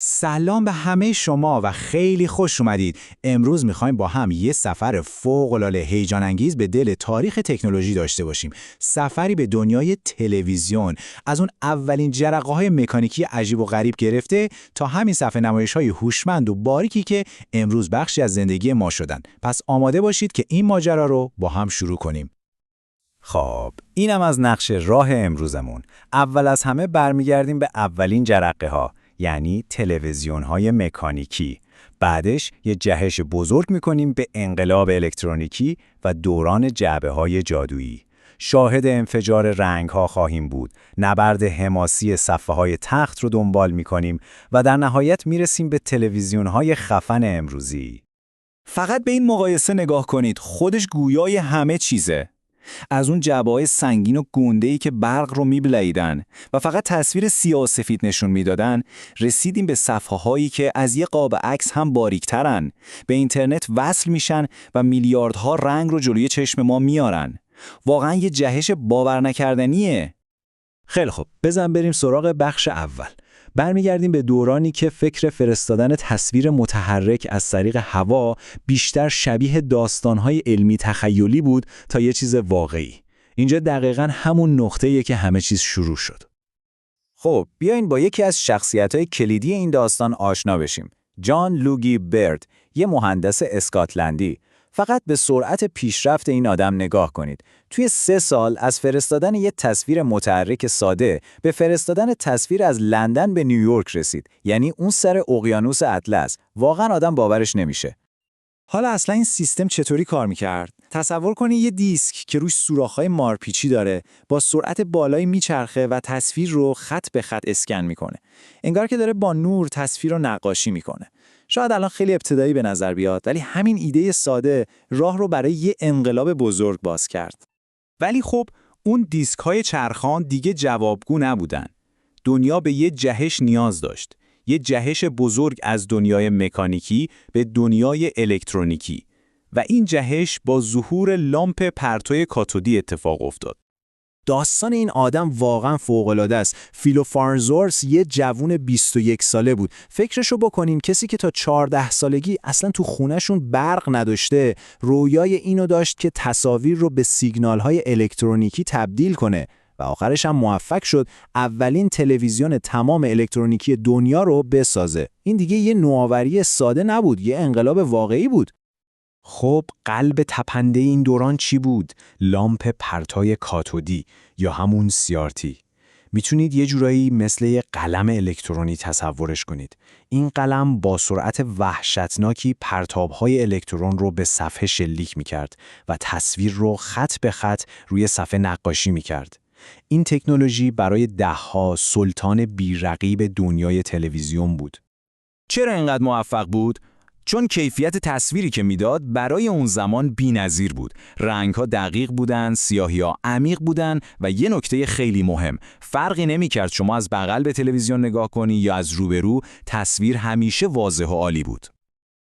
سلام به همه شما و خیلی خوش اومدید. امروز میخوایم با هم یه سفر فوق‌العاده هیجان انگیز به دل تاریخ تکنولوژی داشته باشیم. سفری به دنیای تلویزیون، از اون اولین جرقه‌های مکانیکی عجیب و غریب گرفته تا همین صفحه نمایش‌های هوشمند و باریکی که امروز بخشی از زندگی ما شدن. پس آماده باشید که این ماجرا رو با هم شروع کنیم. خب، اینم از نقشه راه امروزمون. اول از همه برمیگردیم به اولین جرقه‌ها، یعنی تلویزیون‌های مکانیکی. بعدش یه جهش بزرگ می‌کنیم به انقلاب الکترونیکی و دوران جعبه‌های جادویی. شاهد انفجار رنگ‌ها خواهیم بود، نبرد حماسی صفحه‌های تخت رو دنبال می‌کنیم و در نهایت میرسیم به تلویزیون‌های خفن امروزی. فقط به این مقایسه نگاه کنید، خودش گویای همه چیزه. از اون جعبه‌های سنگین و گنده‌ای که برق رو می‌بلعیدن و فقط تصویر سیاه و سفید نشون میدادن، رسیدیم به صفحه‌هایی که از یه قاب عکس هم باریک‌ترن، به اینترنت وصل میشن و میلیاردها رنگ رو جلوی چشم ما میارن. واقعاً یه جهش باور نکردنیه. خیلی خب، بزن بریم سراغ بخش اول. برمیگردیم به دورانی که فکر فرستادن تصویر متحرک از طریق هوا بیشتر شبیه داستان‌های علمی تخیلی بود تا یه چیز واقعی. اینجا دقیقاً همون نقطه‌ایه که همه چیز شروع شد. خب، بیاین با یکی از شخصیت‌های کلیدی این داستان آشنا بشیم. جان لوگی برد، یه مهندس اسکاتلندی. فقط به سرعت پیشرفت این آدم نگاه کنید. توی 3 سال از فرستادن یه تصویر متحرک ساده به فرستادن تصویر از لندن به نیویورک رسید. یعنی اون سر اقیانوس اطلس. واقعا آدم باورش نمیشه. حالا اصلا این سیستم چطوری کار میکرد؟ تصور کنید یه دیسک که روش سوراخ‌های مارپیچی داره، با سرعت بالایی میچرخه و تصویر رو خط به خط اسکن میکنه. انگار که داره با نور تصویر رو نقاشی میکنه. شاید الان خیلی ابتدایی به نظر بیاد، ولی همین ایده ساده راه رو برای یه انقلاب بزرگ باز کرد. ولی خب اون دیسک‌های چرخان دیگه جوابگو نبودن. دنیا به یه جهش نیاز داشت. یه جهش بزرگ از دنیای مکانیکی به دنیای الکترونیکی. و این جهش با ظهور لامپ پرتوی کاتودی اتفاق افتاد. داستان این آدم واقعا فوق‌العاده است. فیلوفارزورس یه جوون 21 ساله بود. فکرشو بکنین، کسی که تا 14 سالگی اصلا تو خونه‌شون برق نداشته، رویای اینو داشت که تصاویر رو به سیگنال‌های الکترونیکی تبدیل کنه و آخرش هم موفق شد اولین تلویزیون تمام الکترونیکی دنیا رو بسازه. این دیگه یه نوآوری ساده نبود، یه انقلاب واقعی بود. خب قلب تپنده این دوران چی بود؟ لامپ پرتوی کاتودی یا همون CRT. میتونید یه جورایی مثل یه قلم الکترونی تصورش کنید. این قلم با سرعت وحشتناکی پرتاب‌های الکترون رو به صفحه شلیک میکرد و تصویر رو خط به خط روی صفحه نقاشی میکرد. این تکنولوژی برای ده‌ها سلطان بی‌رقیب دنیای تلویزیون بود. چرا اینقدر موفق بود؟ چون کیفیت تصویری که میداد برای اون زمان بی‌نظیر بود. رنگ‌ها دقیق بودن، سیاهی‌ها عمیق بودن و یه نکته خیلی مهم، فرقی نمی‌کرد شما از بغل به تلویزیون نگاه کنی یا از روبرو، تصویر همیشه واضح و عالی بود.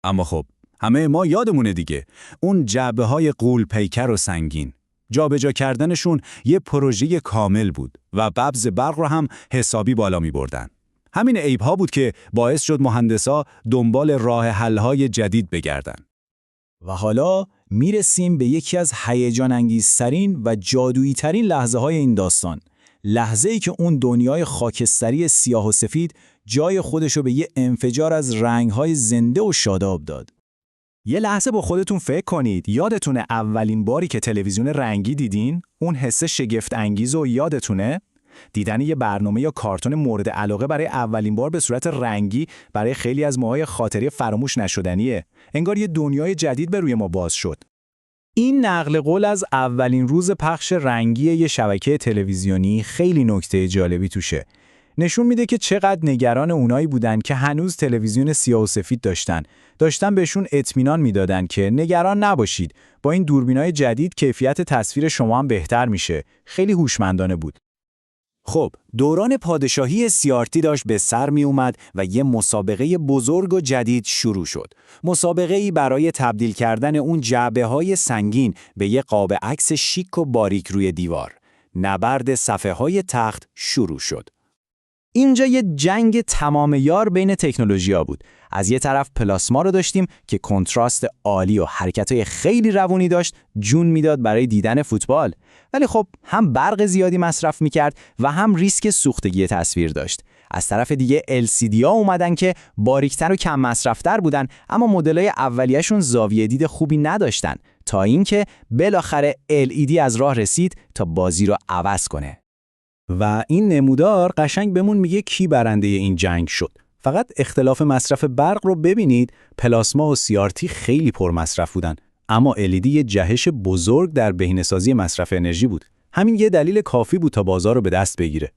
اما خب، همه ما یادمونه دیگه، اون جعبه‌های غول پیکر و سنگین. جابجا کردنشون یه پروژه کامل بود و قبض برق رو هم حسابی بالا می‌بردن. همین عیب‌ها بود که باعث شد مهندسا دنبال راه حل‌های جدید بگردن. و حالا میرسیم به یکی از هیجان انگیزترین و جادویی‌ترین لحظه‌های این داستان. لحظه‌ای که اون دنیای خاکستری سیاه و سفید جای خودشو به یه انفجار از رنگ‌های زنده و شاداب داد. یه لحظه با خودتون فکر کنید، یادتونه اولین باری که تلویزیون رنگی دیدین؟ اون حس شگفت انگیز و یادتونه؟ دیدن یه برنامه یا کارتون مورد علاقه برای اولین بار به صورت رنگی برای خیلی از ماهای خاطره فراموش نشدنیه. انگار یه دنیای جدید به روی ما باز شد. این نقل قول از اولین روز پخش رنگی یه شبکه تلویزیونی خیلی نکته جالبی توشه. نشون میده که چقدر نگران اونایی بودن که هنوز تلویزیون سیاه و سفید داشتن بهشون اطمینان میدادن که نگران نباشید، با این دوربینای جدید کیفیت تصویر شما هم بهتر میشه. خیلی هوشمندانه بود. خب، دوران پادشاهی CRT داشت به سر می اومد و یه مسابقه بزرگ و جدید شروع شد. مسابقه‌ای برای تبدیل کردن اون جعبه‌های سنگین به یه قاب عکس شیک و باریک روی دیوار. نبرد صفحه‌های تخت شروع شد. اینجا یه جنگ تمام‌یار بین تکنولوژی‌ها بود. از یه طرف پلاسما رو داشتیم که کنتراست عالی و حرکت‌های خیلی روونی داشت، جون میداد برای دیدن فوتبال. ولی خب هم برق زیادی مصرف می‌کرد و هم ریسک سوختگی تصویر داشت. از طرف دیگه LCD ها اومدن که باریکتر و کم مصرفتر بودن، اما مدل‌های اولیه‌شون زاویه دید خوبی نداشتن، تا اینکه بالاخره LED از راه رسید تا بازی رو عوض کنه. و این نمودار قشنگ بهمون میگه کی برنده این جنگ شد. فقط اختلاف مصرف برق رو ببینید، پلاسما و CRT خیلی پرمصرف بودن، اما LED یه جهش بزرگ در بهینه‌سازی مصرف انرژی بود. همین یه دلیل کافی بود تا بازار رو به دست بگیره.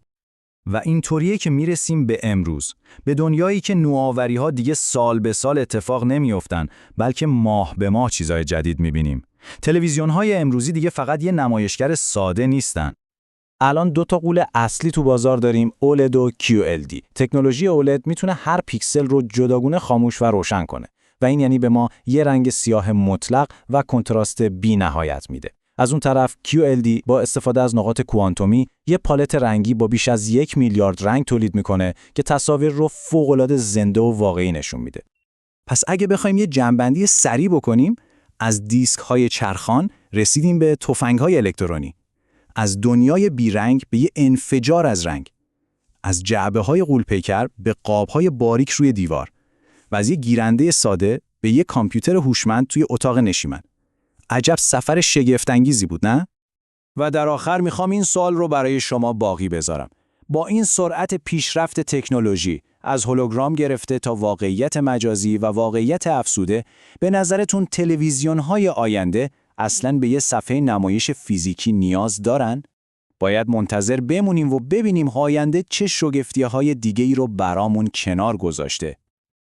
و اینطوریه که میرسیم به امروز، به دنیایی که نوآوری‌ها دیگه سال به سال اتفاق نمیافتن، بلکه ماه به ماه چیزای جدید میبینیم. تلویزیون‌های امروزی دیگه فقط یه نمایشگر ساده نیستن. الان 2 تا غول اصلی تو بازار داریم، OLED و QLD. تکنولوژی OLED میتونه هر پیکسل رو جداگونه خاموش و روشن کنه و این یعنی به ما یه رنگ سیاه مطلق و کنتراست بی‌نهایت میده. از اون طرف QLD با استفاده از نقاط کوانتومی یه پالت رنگی با بیش از 1 میلیارد رنگ تولید میکنه که تصاویر رو فوق‌العاده زنده و واقعی نشون میده. پس اگه بخوایم یه جمع‌بندی سریع بکنیم، از دیسک‌های چرخان رسیدیم به تفنگ‌های الکترونی. از دنیای بیرنگ به یه انفجار از رنگ. از جعبه‌های غول‌پیکر به قاب‌های باریک روی دیوار. و از یه گیرنده ساده به یه کامپیوتر هوشمند توی اتاق نشیمن. عجب سفر شگفت‌انگیزی بود، نه؟ و در آخر میخوام این سوال رو برای شما باقی بذارم. با این سرعت پیشرفت تکنولوژی، از هولوگرام گرفته تا واقعیت مجازی و واقعیت افزوده، به نظرتون تلویزیون‌های آینده اصلاً به یه صفحه نمایش فیزیکی نیاز دارن؟ باید منتظر بمونیم و ببینیم آینده چه شگفتی‌های دیگه‌ای رو برامون کنار گذاشته.